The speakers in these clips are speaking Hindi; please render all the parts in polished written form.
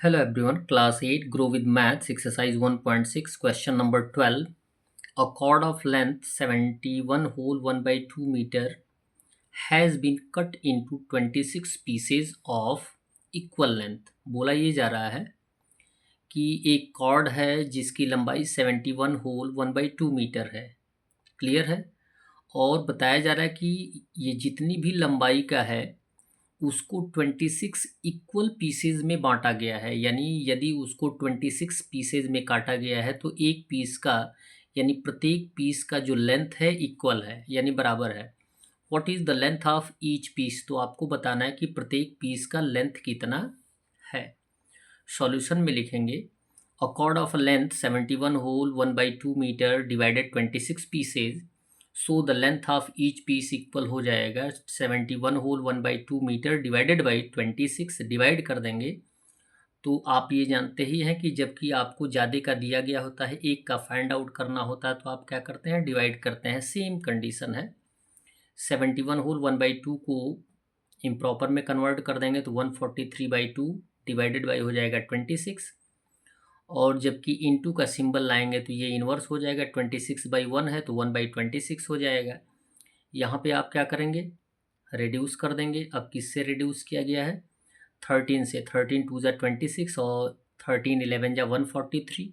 Hello everyone, class 8 Grow with Maths exercise 1.6 question number 12. A cord of length 71 whole 1 by 2 meter has been cut into 26 pieces of equal length. बोला ये जा रहा है कि एक कॉर्ड है जिसकी लंबाई 71 होल 1 बाई 2 मीटर है। क्लियर है। और बताया जा रहा है कि ये जितनी भी लंबाई का है उसको 26 इक्वल पीसेज में बांटा गया है। यानी यदि उसको 26 पीसेज में काटा गया है तो एक पीस का यानी प्रत्येक पीस का जो लेंथ है इक्वल है यानी बराबर है। What is the length of each piece, तो आपको बताना है कि प्रत्येक पीस का लेंथ कितना है। सॉल्यूशन में लिखेंगे a cord of length 71 whole 1 by 2 meter divided 26 pieces, so the length of each piece equal हो जाएगा 71 whole 1 by 2 meter divided by 26। Divide कर देंगे तो आप ये जानते ही हैं कि जबकि आपको ज़्यादा का दिया गया होता है, एक का फाइंड आउट करना होता है, तो आप क्या करते हैं, डिवाइड करते हैं। सेम कंडीशन है। 71 होल 1 बाई 2 को इम्प्रॉपर में कन्वर्ट कर देंगे तो 143 बाई 2 डिवाइडेड बाई हो जाएगा 26। और जबकि इनटू का सिंबल लाएंगे तो ये इन्वर्स हो जाएगा। 26 बाई 1 है तो 1 बाई 26 हो जाएगा। यहाँ पे आप क्या करेंगे, रिड्यूस कर देंगे। अब किससे रिड्यूस किया गया है, 13 से। 13 टू ज़ा 26 और 13 11 जा 143।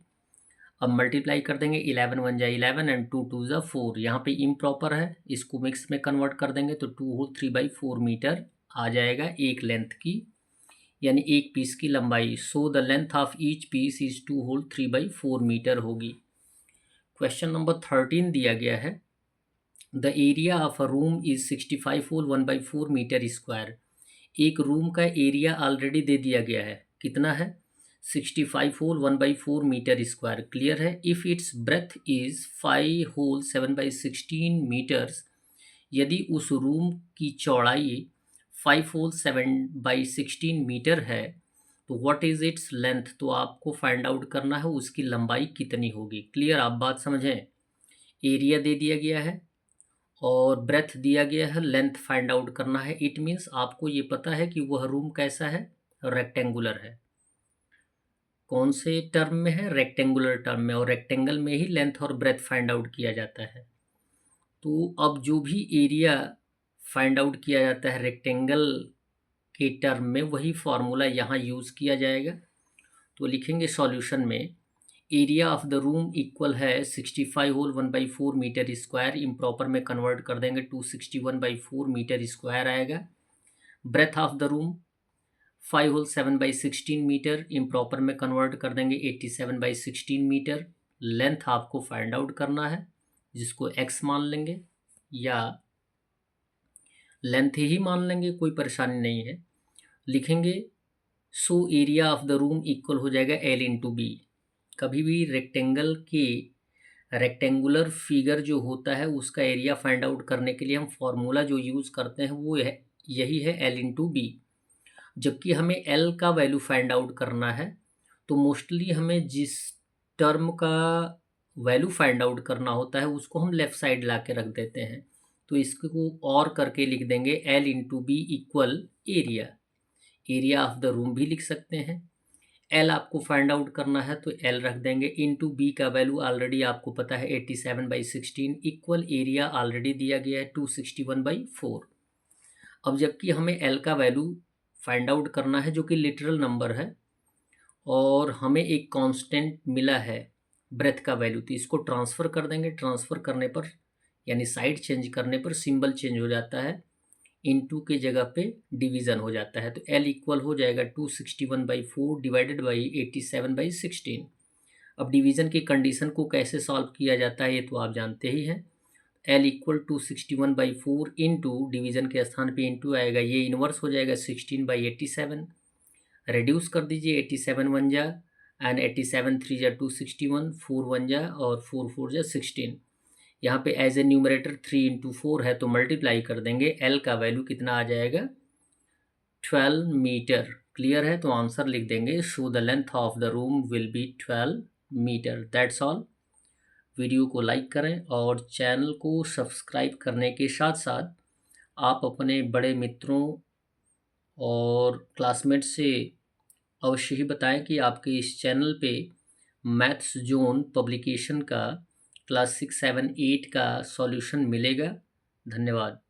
अब मल्टीप्लाई कर देंगे, 11 1 जा 11 एंड 2 2 ज़ा 4। यहाँ पे इम्प्रॉपर है, इसको मिक्स में कन्वर्ट कर देंगे तो 2 होल 3 बाई 4 मीटर आ जाएगा एक लेंथ की, यानी एक पीस की लंबाई। So the length of each piece is 2 whole 3 by 4 metre होगी। क्वेश्चन नंबर 13 दिया गया है the area of a room is 65 whole 1 by 4 metre square. एक रूम का एरिया ऑलरेडी दे दिया गया है, कितना है, 65 whole 1 by 4 metre square. Clear है। If it's breadth is 5 whole 7 by 16 metres, यदि उस रूम की चौड़ाई 5 होल 7 बाई 16 मीटर है तो व्हाट इज़ इट्स लेंथ, तो आपको फाइंड आउट करना है उसकी लंबाई कितनी होगी। क्लियर, आप बात समझें। एरिया दे दिया गया है और ब्रेथ दिया गया है, लेंथ फाइंड आउट करना है। इट मीन्स आपको ये पता है कि वह रूम कैसा है, रेक्टेंगुलर है। कौन से टर्म में है, रेक्टेंगुलर टर्म में, और रेक्टेंगल में ही लेंथ और ब्रेथ फाइंड आउट किया जाता है। तो अब जो भी एरिया फाइंड आउट किया जाता है रेक्टेंगल के टर्म में, वही फार्मूला यहाँ यूज़ किया जाएगा। तो लिखेंगे सॉल्यूशन में area of the room equal है 65 whole 1 by 4 metre square. Improper में कन्वर्ट कर देंगे 261 बाई 4 मीटर स्क्वायर आएगा। Breadth of the room 5 whole 7 by 16 meter, improper में कन्वर्ट कर देंगे 87 बाई 16 मीटर। लेंथ आपको फाइंड आउट करना है, जिसको x मान लेंगे या लेंथ ही मान लेंगे, कोई परेशानी नहीं है। लिखेंगे so area of the room equal हो जाएगा L इंटू बी। कभी भी रेक्टेंगल के रेक्टेंगुलर फिगर जो होता है उसका एरिया फाइंड आउट करने के लिए हम फॉर्मूला जो यूज़ करते हैं वो है यही है L इंटू बी। जबकि हमें L का वैल्यू फाइंड आउट करना है तो मोस्टली हमें जिस टर्म का वैल्यू फाइंड आउट करना होता है उसको हम लेफ़्ट साइड ला के रख देते हैं। तो इसको और करके लिख देंगे L into b equal area. Area of the room भी लिख सकते हैं। एल आपको फाइंड आउट करना है तो एल रख देंगे, इनटू बी का वैल्यू ऑलरेडी आपको पता है 87 बाई 16 इक्वल एरिया ऑलरेडी दिया गया है 261 बाई 4। अब जबकि हमें एल का वैल्यू फाइंड आउट करना है जो कि लिटरल नंबर है और हमें एक कांस्टेंट मिला है ब्रेथ का वैल्यू, तो इसको ट्रांसफ़र कर देंगे। ट्रांसफ़र करने पर यानी साइड चेंज करने पर सिंबल चेंज हो जाता है, इनटू के जगह पे डिवीज़न हो जाता है। तो L इक्वल हो जाएगा 261 बाई 4 डिवाइडेड बाई 87 बाई 16। अब डिवीज़न की कंडीशन को कैसे सॉल्व किया जाता है ये तो आप जानते ही हैं। L equal 261 by 4 into division के स्थान पे इंटू आएगा, ये इन्वर्स हो जाएगा 16 बाई 87। रिड्यूस कर दीजिए, 87 वन जा एंड 87 थ्री जा 261, 4 वन जा और 4 4 जा 16। यहाँ पे एज ए न्यूमरेटर 3 इंटू 4 है तो मल्टीप्लाई कर देंगे, एल का वैल्यू कितना आ जाएगा 12 मीटर। क्लियर है, तो आंसर लिख देंगे show the length of the room will be 12 meter. That's all. Video को लाइक करें और चैनल को सब्सक्राइब करने के साथ साथ आप अपने बड़े मित्रों और क्लासमेट से अवश्य ही बताएं कि आपके इस चैनल पे मैथ्स जोन पब्लिकेशन का क्लास 6, 7, 8 का सॉल्यूशन मिलेगा। धन्यवाद।